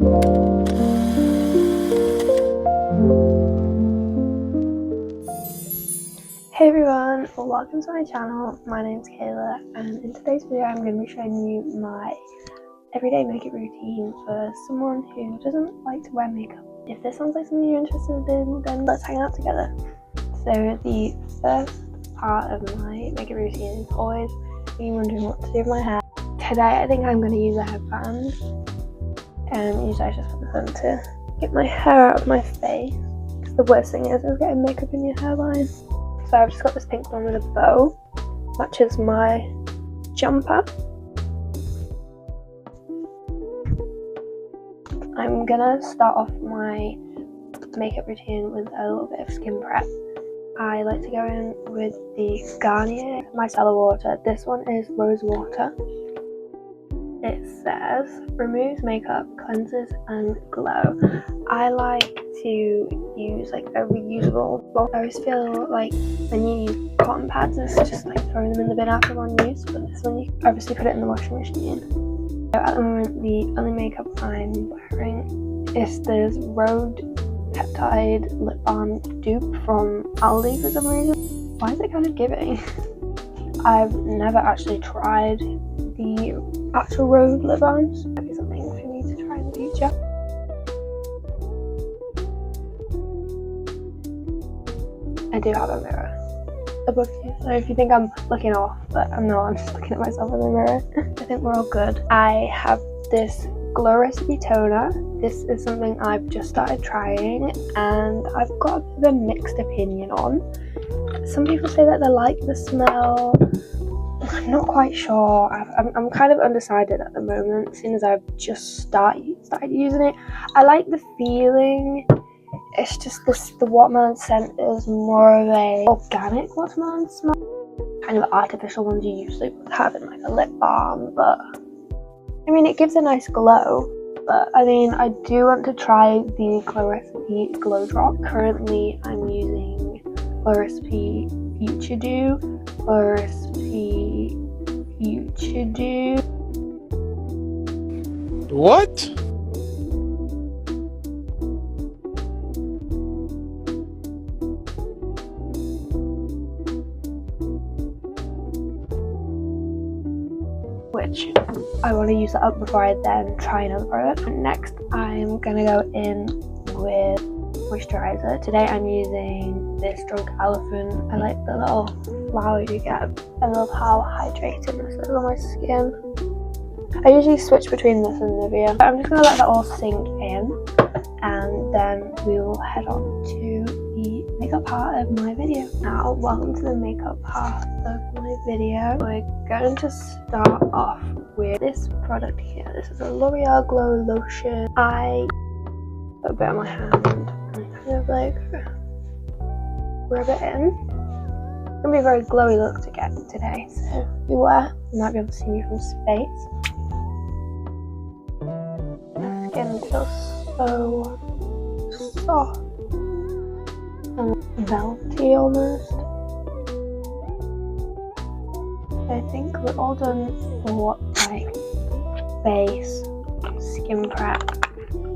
Hey everyone, welcome to my channel. My name's Kayla, and in today's video I'm going to be showing you my everyday makeup routine for someone who doesn't like to wear makeup. If this sounds like something you're interested in, then let's hang out together. So the first part of my makeup routine is always me wondering what to do with my hair. Today I think I'm going to use a headband, and usually I just put this on to get my hair out of my face, because the worst thing is getting makeup in your hairline. So I've just got this pink one with a bow, matches my jumper. I'm gonna start off my makeup routine with a little bit of skin prep. I like to go in with the Garnier micellar water. This one is rose water. It says, removes makeup, cleanses and glow. I like to use like a reusable. I always feel like when you use cotton pads, it's just like throwing them in the bin after one use, but this one you obviously put it in the washing machine. So at the moment, the only makeup I'm wearing is this Rhode Peptide Lip Balm dupe from Aldi for some reason. Why is it kind of giving? I've never actually tried the actual Rhode lip balms. Might be something for me to try in the future. I do have a mirror above you, so if you think I'm looking off, but I'm not, I'm just looking at myself in the mirror. I think we're all good. I have this Glow Recipe toner. This is something I've just started trying, and I've got a bit of a mixed opinion on. Some people say that they like the smell. I'm not quite sure. I'm kind of undecided at the moment, seeing as I've just started using it. I like the feeling. It's just the watermelon scent is more of a organic watermelon smell. Kind of artificial ones you usually would have in like a lip balm, but I mean it gives a nice glow. But I mean I do want to try the Glow Recipe Glow Drop. Currently I'm using Glow Recipe Future Dew, Glow Recipe Future Dew. What? Which I want to use that up before I then try another product. Next I'm gonna go in with moisturizer. Today I'm using this Drunk Elephant. I like the little flower you get. I love how hydrated this is on my skin. I usually switch between this and Nivea. But I'm just gonna let that all sink in, and then we will head on to the makeup part of my video. Now, welcome to the makeup part of my video. We're going to start off with this product here. This is a L'Oreal Glow Lotion. I put a bit on my hand and kind of like rub it in. It's gonna be a very glowy look to get today, so beware. You might be able to see me from space. My skin feels so soft and velvety almost. I think we're all done for like base, skin prep,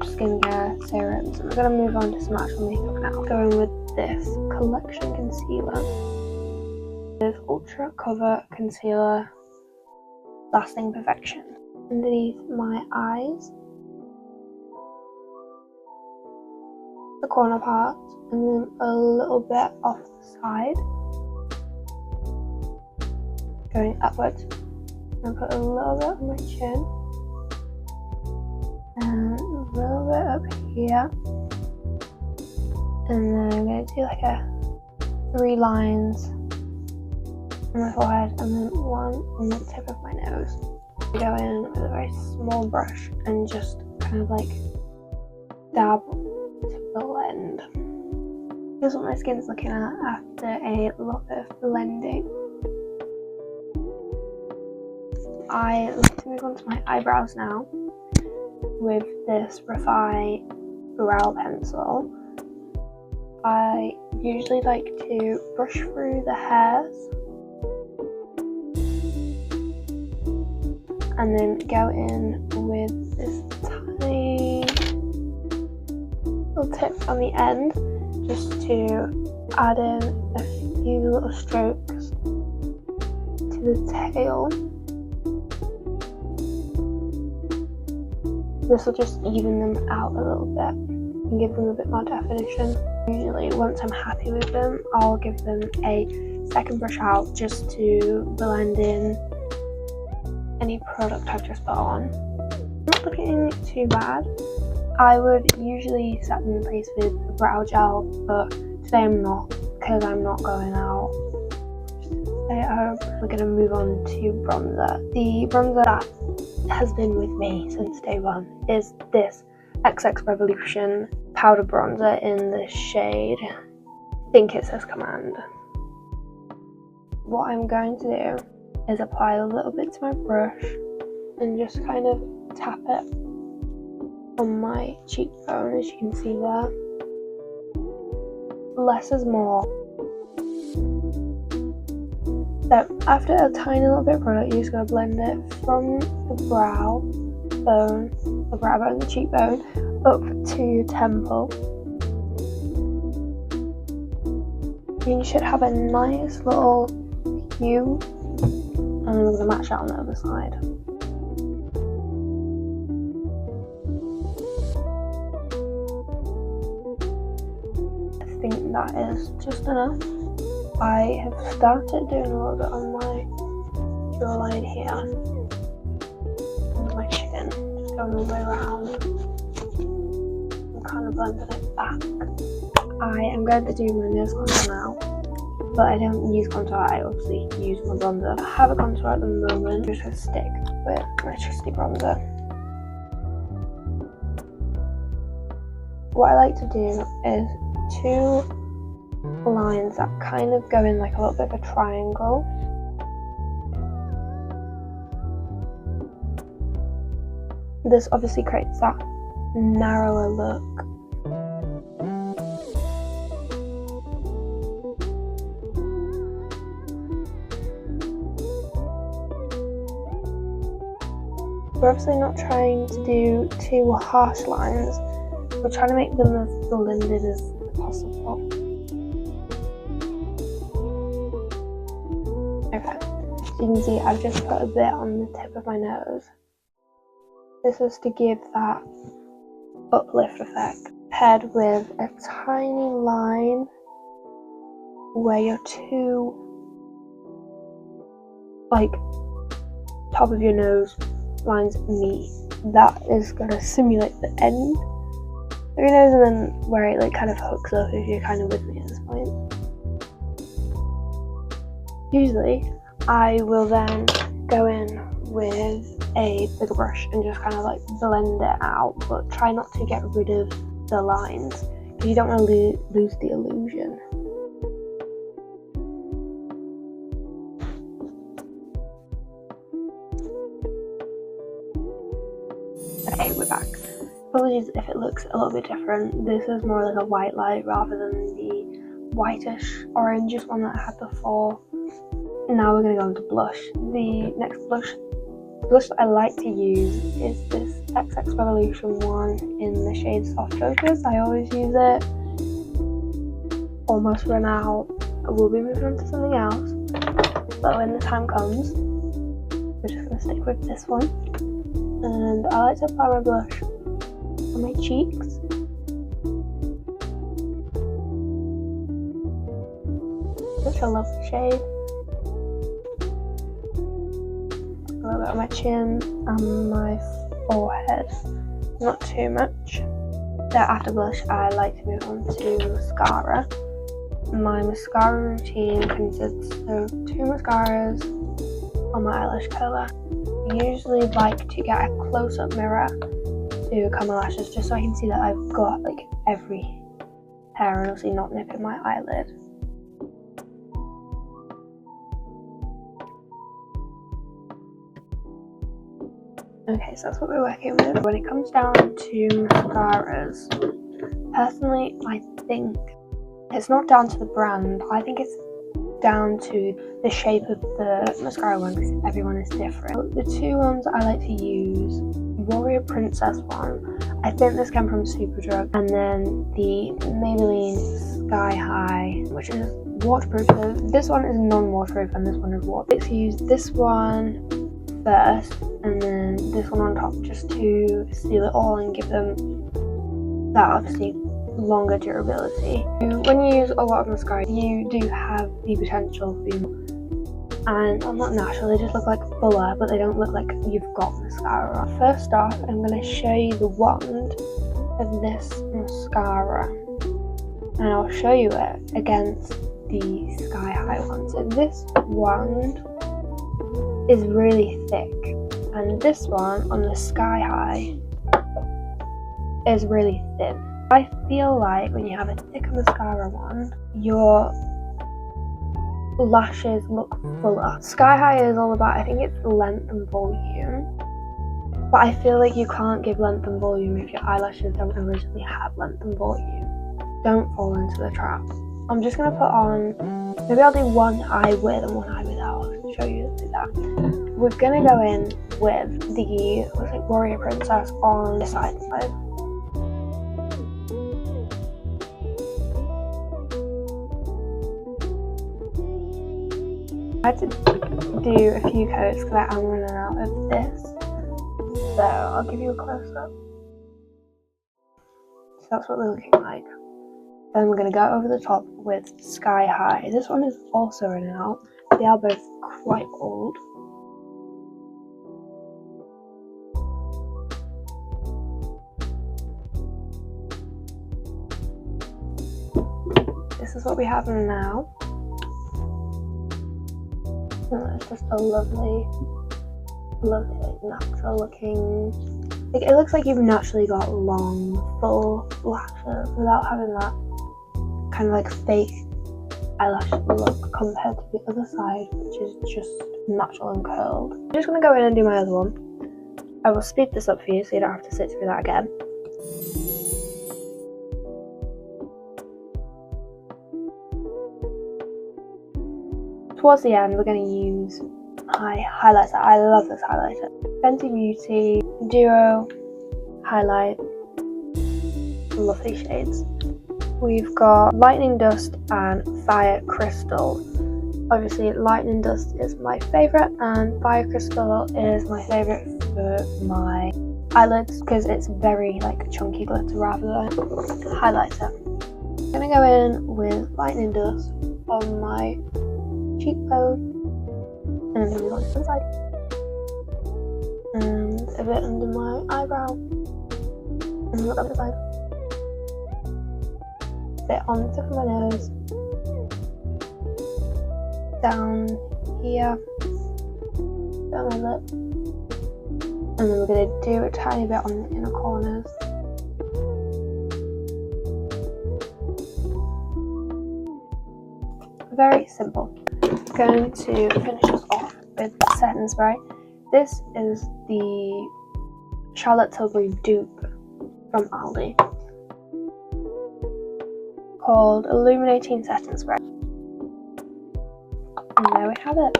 skincare, serums, and we're going to move on to some actual makeup now. Going with this Collection Concealer. This Ultra Cover Concealer Lasting Perfection. Underneath my eyes, the corner part, and then a little bit off the side. Going upwards. I'm going to put a little bit on my chin. And a little bit up here, and then I'm going to do like 3 lines on my forehead and then one on the tip of my nose. I go in with a very small brush and just kind of like dab to blend. Here's what my skin's looking at after a lot of blending. I like to move on to my eyebrows now with this Refi brow pencil. I usually like to brush through the hairs and then go in with this tiny little tip on the end, just to add in a few little strokes to the tail. This will just even them out a little bit and give them a bit more definition. Usually once I'm happy with them, I'll give them a second brush out just to blend in any product I've just put on. Not looking too bad. I would usually set them in place with a brow gel, but today I'm not, because I'm not going out. Stay at home. We're going to move on to bronzer. The bronzer that has been with me since day one is this XX Revolution powder bronzer in the shade, I think it says Command. What I'm going to do is apply a little bit to my brush and just kind of tap it on my cheekbone, as you can see there. Less is more. So after a tiny little bit of product, you're just going to blend it from the brow bone, the cheekbone, up to your temple. You should have a nice little hue, and then we're going to match that on the other side. I think that is just enough. I have started doing a little bit on my jawline here, and my chin, just going all the way around. I'm kind of blending it back. I am going to do my nose contour now, but I don't use contour, I obviously use my bronzer. I have a contour at the moment, just to stick with my trusty bronzer. What I like to do is two lines that kind of go in like a little bit of a triangle. This obviously creates that narrower look. We're obviously not trying to do too harsh lines. We're trying to make them as blended as possible. Okay, so you can see I've just put a bit on the tip of my nose. This is to give that uplift effect, paired with a tiny line where your two, like, top of your nose lines meet. That is going to simulate the end of your nose, and then where it like kind of hooks up, if you're kind of with me at this point. Usually I will then go in with a bigger brush and just kind of like blend it out, but try not to get rid of the lines because you don't want to lose the illusion. Okay, we're back. Apologies if it looks a little bit different. This is more like a white light rather than the whitish orangish one that I had before. Now we're going to go into blush. The next blush that I like to use is this XX Revolution one in the shade Soft Focus. I always use it. Almost run out. I will be moving on to something else, but when the time comes, we're just going to stick with this one. And I like to apply my blush on my cheeks. Such a lovely shade. A little bit on my chin and my forehead, not too much. So after blush, I like to move on to mascara. My mascara routine consists of 2 mascaras on my eyelash curler. I usually like to get a close-up mirror to curl my lashes just so I can see that I've got like every hair and obviously not nipping my eyelid. Okay, so that's what we're working with. When it comes down to mascaras, personally I think it's not down to the brand, I think it's down to the shape of the mascara one because everyone is different. The 2 ones I like to use Warrior Princess one. I think this came from Superdrug. And then the Maybelline Sky High, which is waterproof. So this one is non-waterproof and this one is waterproof. Let's use this one first and then this one on top just to seal it all and give them that obviously longer durability. When you use a lot of mascara, you do have the potential for, and well, not natural, they just look like fuller, but they don't look like you've got mascara. First off, I'm going to show you the wand of this mascara, and I'll show you it against the Sky High one. So this wand is really thick, and this one on the Sky High is really thin. I feel like when you have a thicker mascara wand, your lashes look fuller. Sky High is all about, I think it's length and volume, but I feel like you can't give length and volume if your eyelashes don't originally have length and volume. Don't fall into the trap. I'm just going to put on, maybe I'll do one eye with and one eye without. I'll show you that. We're going to go in with the Warrior Princess on this side. I had to do a few coats because I am running out of this, so I'll give you a close-up. So that's what they're looking like. Then we're going to go over the top with Sky High. This one is also running out. They are both quite old. This is what we have now. It's just a lovely, natural looking, like it looks like you've naturally got long, full lashes without having that kind of like fake eyelash look compared to the other side, which is just natural and curled. I'm just going to go in and do my other one. I will speed this up for you so you don't have to sit through that again. Towards the end, we're going to use my highlighter. I love this highlighter. Fenty Beauty Duo Highlight. Lovely shades. We've got Lightning Dust and Fire Crystal. Obviously, Lightning Dust is my favourite and Fire Crystal is my favourite for my eyelids because it's very like chunky glitter rather than highlighter. I'm going to go in with Lightning Dust on my cheekbone and then on the side and a bit under my eyebrow and look up the side, a bit on the tip of my nose, down here, down my lip, and then we're going to do a tiny bit on the inner corners. Very simple. Going to finish us off with setting spray. This is the Charlotte Tilbury dupe from Aldi called Illuminating Setting Spray. And there we have it.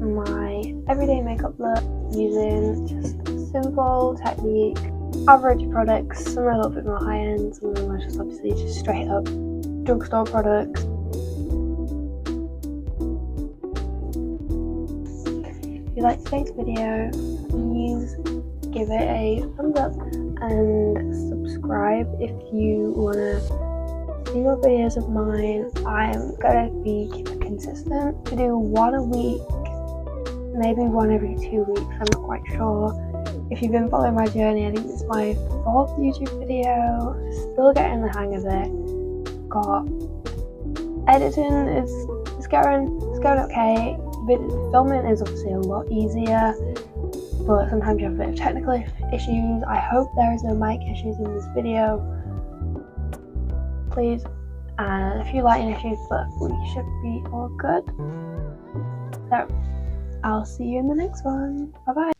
My everyday makeup look using just simple technique. Average products, some are a little bit more high end, some of them are just obviously just straight up drugstore products. If you like today's video, please give it a thumbs up and subscribe if you want to see more videos of mine. I'm going to be keeping consistent to do one a week, maybe one every 2 weeks, I'm not quite sure. If you've been following my journey, I think this is my 4th YouTube video, still getting the hang of it. Got editing is going okay, but filming is obviously a lot easier, but sometimes you have a bit of technical issues. I hope there is no mic issues in this video, please, and a few lighting issues, but we should be all good. So I'll see you in the next one. Bye bye.